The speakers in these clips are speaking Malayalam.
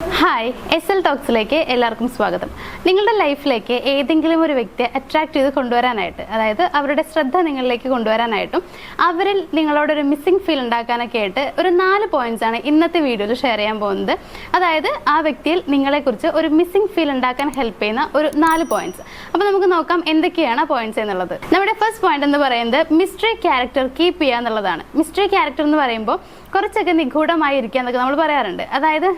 ഹായ് SL ടോക്സിലേക്ക് എല്ലാവർക്കും സ്വാഗതം. നിങ്ങളുടെ ലൈഫിലേക്ക് ഏതെങ്കിലും ഒരു വ്യക്തിയെ അട്രാക്ട് ചെയ്ത് കൊണ്ടുവരാനായിട്ട്, അതായത് അവരുടെ ശ്രദ്ധ നിങ്ങളിലേക്ക് കൊണ്ടുവരാനായിട്ടും അവരിൽ നിങ്ങളോടൊരു മിസ്സിംഗ് ഫീൽ ഉണ്ടാക്കാനൊക്കെ ആയിട്ട് ഒരു 4 പോയിന്റ്സ് ആണ് ഇന്നത്തെ വീഡിയോയിൽ ഷെയർ ചെയ്യാൻ പോകുന്നത്. അതായത് ആ വ്യക്തിയിൽ നിങ്ങളെക്കുറിച്ച് ഒരു മിസ്സിംഗ് ഫീൽ ഉണ്ടാക്കാൻ ഹെൽപ്പ് ചെയ്യുന്ന ഒരു 4 പോയിന്റ്സ്. അപ്പോൾ നമുക്ക് നോക്കാം എന്തൊക്കെയാണ് ആ പോയിന്റ്സ് എന്നുള്ളത്. നമ്മുടെ ഫസ്റ്റ് പോയിന്റ് എന്ന് പറയുന്നത് മിസ്റ്ററി ക്യാരക്ടർ കീപ്പ് ചെയ്യുക എന്നുള്ളതാണ്. മിസ്റ്ററി ക്യാരക്ടർ എന്ന് പറയുമ്പോൾ കുറച്ചൊക്കെ നിഗൂഢമായിരിക്കുക എന്നൊക്കെ നമ്മൾ പറയാറുണ്ട്. അതായത്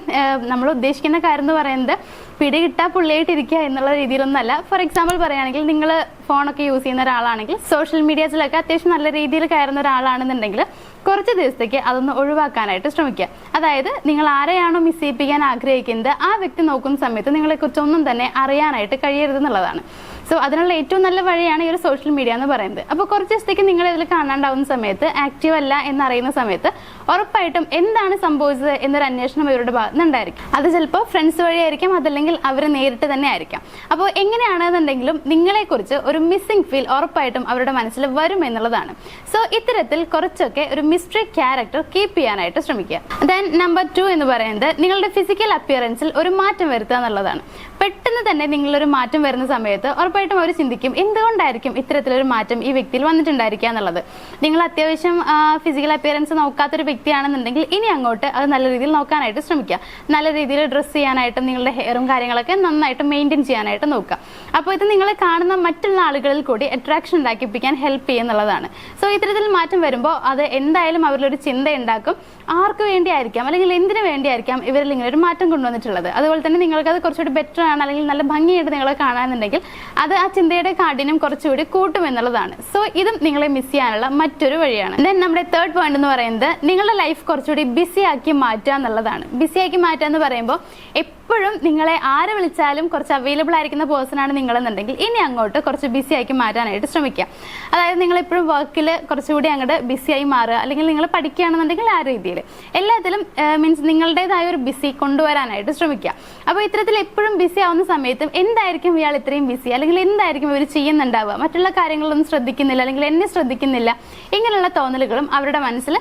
നമ്മൾ ഉദ്ദേശിക്കുന്ന കാര്യം എന്ന് പറയുന്നത് പിടികിട്ടാ പുള്ളിയായിട്ടിരിക്കുക എന്നുള്ള രീതിയിലൊന്നല്ല. ഫോർ എക്സാമ്പിൾ പറയുകയാണെങ്കിൽ, നിങ്ങൾ ഫോണൊക്കെ യൂസ് ചെയ്യുന്ന ഒരാളാണെങ്കിൽ, സോഷ്യൽ മീഡിയസിലൊക്കെ അത്യാവശ്യം നല്ല രീതിയിൽ കയറുന്ന ഒരാളാണെന്നുണ്ടെങ്കിൽ കുറച്ച് ദിവസത്തേക്ക് അതൊന്ന് ഒഴിവാക്കാനായിട്ട് ശ്രമിക്കുക. അതായത് നിങ്ങൾ ആരെയാണോ മിസ് ചെയ്യിപ്പിക്കാൻ ആഗ്രഹിക്കുന്നത് ആ വ്യക്തി നോക്കുന്ന സമയത്ത് നിങ്ങളെക്കുറിച്ച് ഒന്നും തന്നെ അറിയാനായിട്ട് കഴിയരുതെന്നുള്ളതാണ്. സോ അതിനുള്ള ഏറ്റവും നല്ല വഴിയാണ് ഈ ഒരു സോഷ്യൽ മീഡിയ എന്ന് പറയുന്നത്. അപ്പോൾ കുറച്ച് ദിവസത്തേക്ക് നിങ്ങൾ ഇതിൽ കാണാണ്ടാവുന്ന സമയത്ത്, ആക്റ്റീവ് അല്ല എന്നറിയുന്ന സമയത്ത് ഉറപ്പായിട്ടും എന്താണ് സംഭവിച്ചത് എന്നൊരു അന്വേഷണം ഇവരുടെ ഭാഗത്ത് നിന്നുണ്ടായിരിക്കും. അത് ചിലപ്പോൾ ഫ്രണ്ട്സ് വഴിയായിരിക്കും, അതല്ലെങ്കിൽ അവർ നേരിട്ട് തന്നെ ആയിരിക്കാം. അപ്പോൾ എങ്ങനെയാണെന്നുണ്ടെങ്കിലും നിങ്ങളെക്കുറിച്ച് ഒരു മിസ്സിംഗ് ഫീൽ ഉറപ്പായിട്ടും അവരുടെ മനസ്സിൽ വരും എന്നുള്ളതാണ്. സോ ഇത്തരത്തിൽ കുറച്ചൊക്കെ ഒരു മിസ്റ്ററി ക്യാരക്ടർ കീപ്പ് ചെയ്യാനായിട്ട് ശ്രമിക്കുക. ദെൻ നമ്പർ 2 എന്ന് പറയുന്നത് നിങ്ങളുടെ ഫിസിക്കൽ അപ്പിയറൻസിൽ ഒരു മാറ്റം വരുത്തുക എന്നുള്ളതാണ്. പെട്ടെന്ന് തന്നെ നിങ്ങളൊരു മാറ്റം വരുന്ന സമയത്ത് ഉറപ്പായിട്ടും അവർ ചിന്തിക്കും, എന്തുകൊണ്ടായിരിക്കും ഇത്തരത്തിലൊരു മാറ്റം ഈ വ്യക്തിയിൽ വന്നിട്ടുണ്ടായിരിക്കുക എന്നുള്ളത്. നിങ്ങൾ അത്യാവശ്യം ഫിസിക്കൽ അപ്പിയറൻസ് നോക്കാത്തൊരു വ്യക്തിയാണെന്നുണ്ടെങ്കിൽ ഇനി അങ്ങോട്ട് അത് നല്ല രീതിയിൽ നോക്കാനായിട്ട് ശ്രമിക്കുക. നല്ല രീതിയിൽ ഡ്രസ്സ് ചെയ്യാനായിട്ടും നിങ്ങളുടെ ഹെയറും കാര്യങ്ങളൊക്കെ നന്നായിട്ട് മെയിൻറ്റെയിൻ ചെയ്യാനായിട്ട് നോക്കുക. അപ്പോൾ ഇത് നിങ്ങളെ കാണുന്ന മറ്റുള്ള ആളുകളിൽ കൂടി അട്രാക്ഷൻ ഉണ്ടാക്കിപ്പിക്കാൻ ഹെൽപ്പ് ചെയ്യുന്നുള്ളതാണ്. സോ ഇത്തരത്തിൽ മാറ്റം വരുമ്പോൾ അത് എന്തായാലും അവരിലൊരു ചിന്ത ഉണ്ടാക്കും, ആർക്ക് വേണ്ടിയായിരിക്കാം അല്ലെങ്കിൽ എന്തിനു വേണ്ടിയായിരിക്കാം ഇവരിൽ ഇങ്ങനെ ഒരു മാറ്റം കൊണ്ടുവന്നിട്ടുള്ളത്. അതുപോലെ തന്നെ നിങ്ങൾക്കത് കുറച്ചുകൂടി ബെറ്റർ ആണ് അല്ലെങ്കിൽ നല്ല ഭംഗിയായിട്ട് നിങ്ങളെ കാണാനുണ്ടെങ്കിൽ അത് ആ ചിന്തയുടെ കാഠിന്യം കുറച്ചുകൂടി കൂട്ടും എന്നുള്ളതാണ്. സോ ഇതും നിങ്ങളെ മിസ് ചെയ്യാനുള്ള മറ്റൊരു വഴിയാണ്. ദെൻ നമ്മുടെ തേർഡ് പോയിന്റ് എന്ന് പറയുന്നത് നിങ്ങളുടെ ലൈഫ് കുറച്ചുകൂടി ബിസി ആക്കി മാറ്റുക എന്നുള്ളതാണ്. ബിസി ആക്കി മാറ്റുക എന്ന് പറയുമ്പോൾ എപ്പോഴും നിങ്ങളെ ആര് വിളിച്ചാലും കുറച്ച് അവൈലബിൾ ആയിരിക്കുന്ന പേഴ്സൺ ആണ് നിങ്ങളെന്നുണ്ടെങ്കിൽ ഇനി അങ്ങോട്ട് കുറച്ച് ബിസി ആക്കി മാറ്റാനായിട്ട് ശ്രമിക്കുക. അതായത് നിങ്ങൾ എപ്പോഴും വർക്കിൽ കുറച്ചുകൂടി അങ്ങോട്ട് ബിസിയായി മാറുക, അല്ലെങ്കിൽ നിങ്ങൾ പഠിക്കുകയാണെന്നുണ്ടെങ്കിൽ ആ രീതിയിൽ എല്ലാത്തിലും മീൻസ് നിങ്ങളുടേതായ ഒരു ബിസി കൊണ്ടുവരാനായിട്ട് ശ്രമിക്കുക. അപ്പോൾ ഇത്തരത്തിൽ എപ്പോഴും ബിസി ആവുന്ന സമയത്തും എന്തായിരിക്കും ഇയാൾ ഇത്രയും ബിസി, അല്ലെങ്കിൽ എന്തായിരിക്കും ഇവർ ചെയ്യുന്നുണ്ടാവുക, മറ്റുള്ള കാര്യങ്ങളൊന്നും ശ്രദ്ധിക്കുന്നില്ല അല്ലെങ്കിൽ എന്നെ ശ്രദ്ധിക്കുന്നില്ല, ഇങ്ങനെയുള്ള തോന്നലുകളും അവരുടെ മനസ്സിൽ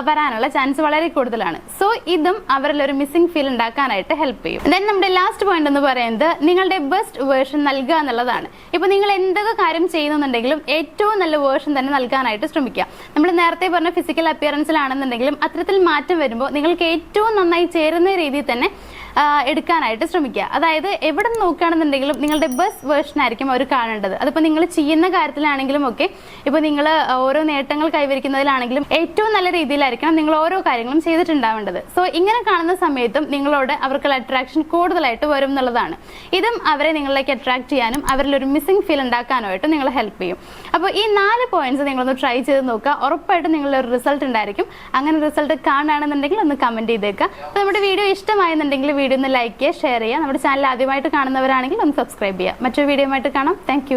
വരാനുള്ള ചാൻസ് വളരെ കൂടുതലാണ്. സോ ഇതും അവരിൽ ഒരു മിസ്സിംഗ് ഫീൽ ഉണ്ടാക്കാനായിട്ട് ഹെൽപ്പ് ചെയ്യും. ദെൻ നമ്മുടെ ലാസ്റ്റ് പോയിന്റ് എന്ന് പറയുന്നത് നിങ്ങളുടെ ബെസ്റ്റ് വേർഷൻ നൽകുക എന്നുള്ളതാണ്. ഇപ്പൊ നിങ്ങൾ എന്തൊക്കെ കാര്യം ചെയ്യുന്നുണ്ടെങ്കിലും ഏറ്റവും നല്ല വേർഷൻ തന്നെ നൽകാനായിട്ട് ശ്രമിക്കുക. നമ്മൾ നേരത്തെ പറഞ്ഞ ഫിസിക്കൽ അപ്പിയറൻസിലാണെന്നുണ്ടെങ്കിലും അത്തരത്തിൽ മാറ്റം വരുമ്പോൾ നിങ്ങൾക്ക് ഏറ്റവും നന്നായി ചേരുന്ന രീതിയിൽ തന്നെ എടുക്കാനായിട്ട് ശ്രമിക്കുക. അതായത് എവിടെ നോക്കുകയാണെന്നുണ്ടെങ്കിലും നിങ്ങളുടെ ബെസ്റ്റ് വേർഷൻ ആയിരിക്കും അവർ കാണേണ്ടത്. അതിപ്പോൾ നിങ്ങൾ ചെയ്യുന്ന കാര്യത്തിലാണെങ്കിലും ഒക്കെ, ഇപ്പോൾ നിങ്ങൾ ഓരോ നേട്ടങ്ങൾ കൈവരിക്കുന്നതിലാണെങ്കിലും ഏറ്റവും നല്ല രീതിയിലായിരിക്കണം നിങ്ങൾ ഓരോ കാര്യങ്ങളും ചെയ്തിട്ടുണ്ടാവേണ്ടത്. സോ ഇങ്ങനെ കാണുന്ന സമയത്തും നിങ്ങളോട് അവർക്കുള്ള അട്രാക്ഷൻ കൂടുതലായിട്ട് വരും എന്നുള്ളതാണ്. ഇതും അവരെ നിങ്ങളിലേക്ക് അട്രാക്ട് ചെയ്യാനും അവരിലൊരു മിസ്സിംഗ് ഫീൽ ഉണ്ടാക്കാനായിട്ട് നിങ്ങളെ ഹെൽപ്പ് ചെയ്യും. അപ്പോൾ ഈ 4 പോയിന്റ്സ് നിങ്ങളൊന്ന് ട്രൈ ചെയ്ത് നോക്കുക. ഉറപ്പായിട്ടും നിങ്ങളൊരു റിസൾട്ട് ഉണ്ടായിരിക്കും. അങ്ങനെ റിസൾട്ട് കാണുകയാണെന്നുണ്ടെങ്കിൽ ഒന്ന് കമന്റ് ചെയ്തേക്കുക. അപ്പോൾ നമ്മുടെ വീഡിയോ ഇഷ്ടമായെന്നുണ്ടെങ്കിൽ വീഡിയോ ഒന്ന് ലൈക്ക് ചെയ്യുക, ഷെയർ ചെയ്യുക. നമ്മുടെ ചാനൽ ആദ്യമായിട്ട് കാണുന്നവരാണെങ്കിൽ ഒന്ന് സബ്സ്ക്രൈബ് ചെയ്യുക. മറ്റൊരു വീഡിയോയുമായിട്ട് കാണാം. Thank you.